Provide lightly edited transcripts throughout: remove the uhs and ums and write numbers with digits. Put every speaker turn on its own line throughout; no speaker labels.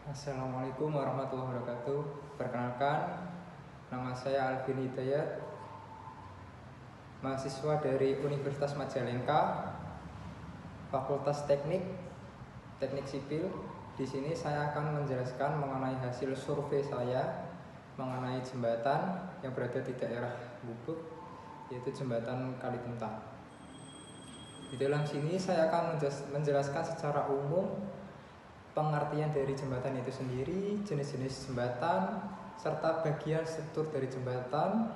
Assalamualaikum warahmatullahi wabarakatuh. Perkenalkan, nama saya Alvin Hidayat, mahasiswa dari Universitas Majalengka, Fakultas Teknik Sipil. Di sini saya akan menjelaskan mengenai hasil survei saya mengenai jembatan yang berada di daerah Gubuk, yaitu jembatan Kalituntang. Di dalam sini saya akan menjelaskan secara umum pengertian dari jembatan itu sendiri, jenis-jenis jembatan, serta bagian struktur dari jembatan,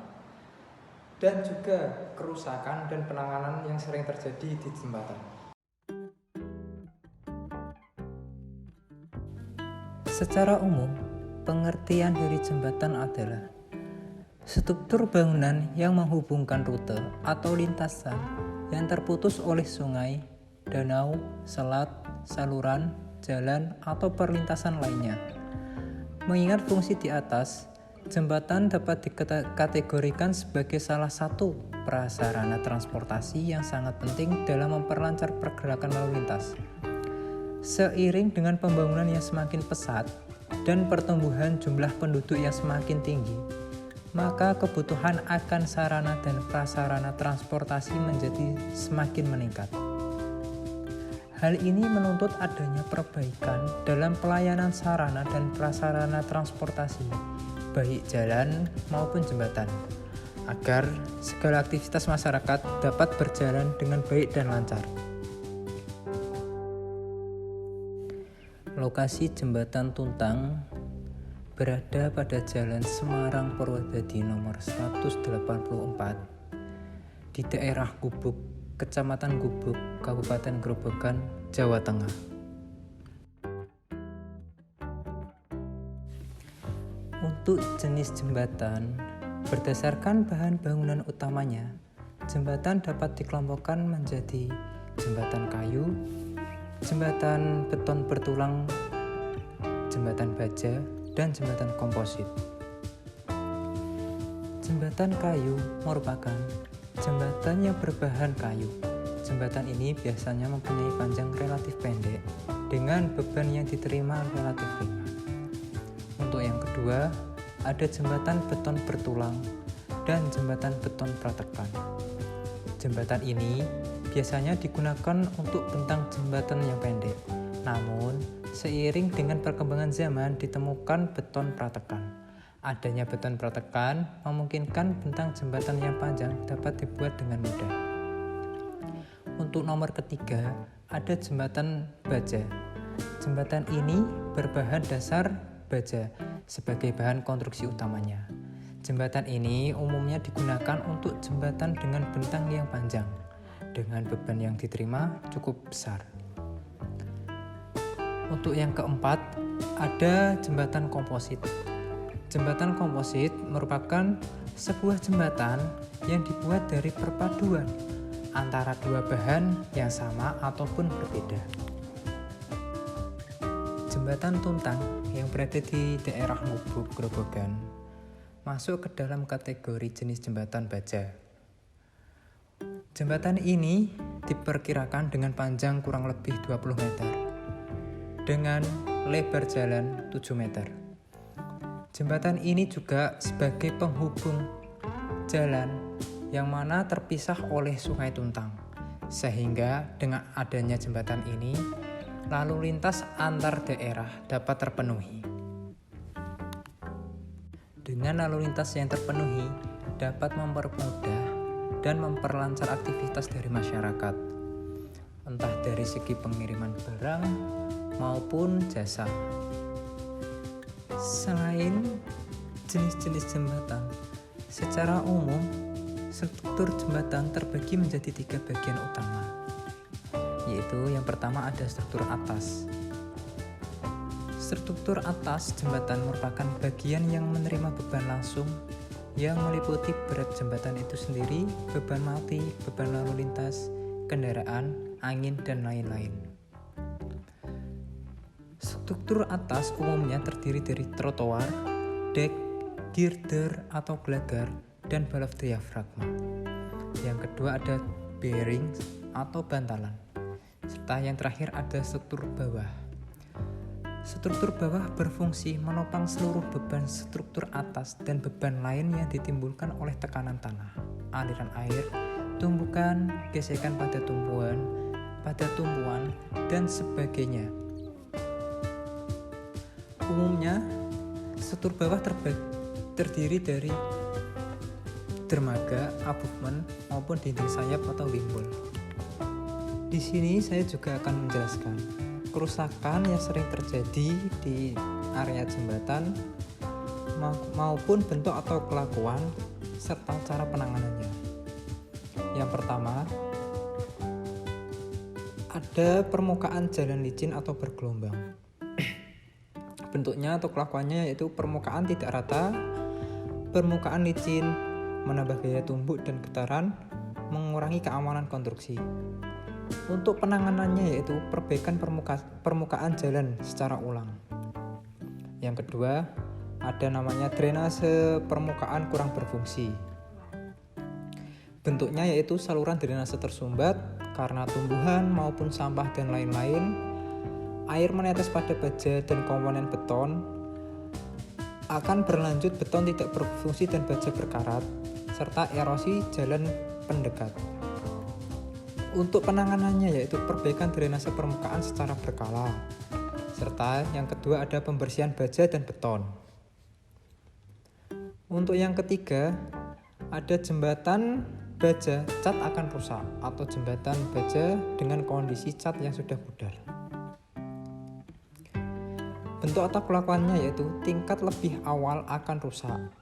dan juga kerusakan dan penanganan yang sering terjadi di jembatan.
Secara umum, pengertian dari jembatan adalah struktur bangunan yang menghubungkan rute atau lintasan yang terputus oleh sungai, danau, selat, saluran, jalan, atau perlintasan lainnya. Mengingat fungsi di atas, jembatan dapat dikategorikan sebagai salah satu prasarana transportasi yang sangat penting dalam memperlancar pergerakan lalu lintas. Seiring dengan pembangunan yang semakin pesat dan pertumbuhan jumlah penduduk yang semakin tinggi, maka kebutuhan akan sarana dan prasarana transportasi menjadi semakin meningkat. Hal ini menuntut adanya perbaikan dalam pelayanan sarana dan prasarana transportasi, baik jalan maupun jembatan, agar segala aktivitas masyarakat dapat berjalan dengan baik dan lancar. Lokasi jembatan Tuntang berada pada Jalan Semarang Purwodadi nomor 184 di daerah Gubuk, Kecamatan Gubuk, Kabupaten Grobogan, Jawa Tengah. Untuk jenis jembatan, berdasarkan bahan bangunan utamanya, jembatan dapat dikelompokkan menjadi jembatan kayu, jembatan beton bertulang, jembatan baja, dan jembatan komposit. Jembatan kayu merupakan jembatan yang berbahan kayu. Jembatan ini biasanya mempunyai panjang relatif pendek dengan beban yang diterima relatif ringan. Untuk yang kedua, ada jembatan beton bertulang dan jembatan beton pratekan. Jembatan ini biasanya digunakan untuk bentang jembatan yang pendek. Namun, seiring dengan perkembangan zaman ditemukan beton pratekan. Adanya beton pratekan memungkinkan bentang jembatan yang panjang dapat dibuat dengan mudah. Untuk nomor ketiga, ada jembatan baja. Jembatan ini berbahan dasar baja sebagai bahan konstruksi utamanya. Jembatan ini umumnya digunakan untuk jembatan dengan bentang yang panjang, dengan beban yang diterima cukup besar. Untuk yang keempat, ada jembatan komposit. Jembatan komposit merupakan sebuah jembatan yang dibuat dari perpaduan antara dua bahan yang sama ataupun berbeda. Jembatan Tuntang yang berada di daerah Gubuk, Grobogan masuk ke dalam kategori jenis jembatan baja. Jembatan ini diperkirakan dengan panjang kurang lebih 20 meter dengan lebar jalan 7 meter. Jembatan ini juga sebagai penghubung jalan yang mana terpisah oleh Sungai Tuntang, sehingga dengan adanya jembatan ini, lalu lintas antar daerah dapat terpenuhi. Dengan lalu lintas yang terpenuhi, dapat mempermudah dan memperlancar aktivitas dari masyarakat, entah dari segi pengiriman barang maupun jasa. Selain jenis-jenis jembatan, secara umum struktur jembatan terbagi menjadi 3 bagian utama, yaitu yang pertama ada struktur atas. Struktur atas jembatan merupakan bagian yang menerima beban langsung yang meliputi berat jembatan itu sendiri, beban mati, beban lalu lintas, kendaraan, angin, dan lain-lain. Struktur atas umumnya terdiri dari trotoar, dek, girder atau gelagar, dan balok diafragma. Yang kedua ada bearing atau bantalan. Serta yang terakhir ada struktur bawah. Struktur bawah berfungsi menopang seluruh beban struktur atas dan beban lain yang ditimbulkan oleh tekanan tanah, aliran air, tumbukan, gesekan pada tumpuan, dan sebagainya. Umumnya, struktur bawah terdiri dari dermaga, abutmen, maupun dinding sayap atau wimbul. Di sini saya juga akan menjelaskan kerusakan yang sering terjadi di area jembatan maupun bentuk atau kelakuan serta cara penanganannya. Yang pertama, ada permukaan jalan licin atau bergelombang. Bentuknya atau kelakuannya yaitu permukaan tidak rata, permukaan licin, menambah gaya tumbuk dan getaran, mengurangi keamanan konstruksi. Untuk penanganannya yaitu perbaikan permukaan jalan secara ulang. Yang kedua, ada namanya drainase permukaan kurang berfungsi. Bentuknya yaitu saluran drainase tersumbat karena tumbuhan maupun sampah dan lain-lain. Air menetes pada baja dan komponen beton, akan berlanjut beton tidak berfungsi dan baja berkarat, serta erosi jalan pendekat. Untuk penanganannya yaitu perbaikan drainase permukaan secara berkala, serta yang kedua ada pembersihan baja dan beton. Untuk yang ketiga, ada jembatan baja cat akan rusak atau jembatan baja dengan kondisi cat yang sudah pudar. Bentuk atau kelakuannya yaitu tingkat lebih awal akan rusak.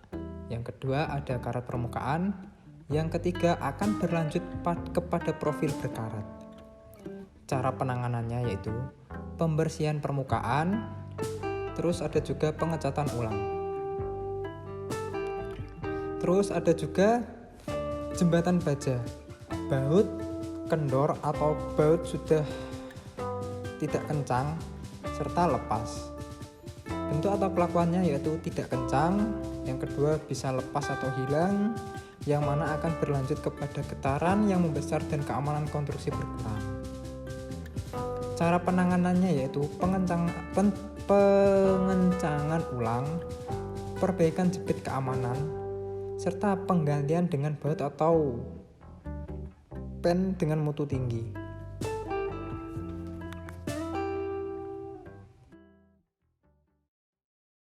Yang kedua ada karat permukaan. Yang ketiga akan berlanjut kepada profil berkarat. Cara penanganannya yaitu pembersihan permukaan, terus ada juga pengecatan ulang. Terus ada juga jembatan baja, baut, kendor atau baut sudah tidak kencang serta lepas. Bentuk atau kelakuannya yaitu tidak kencang, yang kedua bisa lepas atau hilang, yang mana akan berlanjut kepada getaran yang membesar dan keamanan konstruksi berkurang. Cara penanganannya yaitu pengencangan ulang, perbaikan jepit keamanan, serta penggantian dengan baut atau pen dengan mutu tinggi.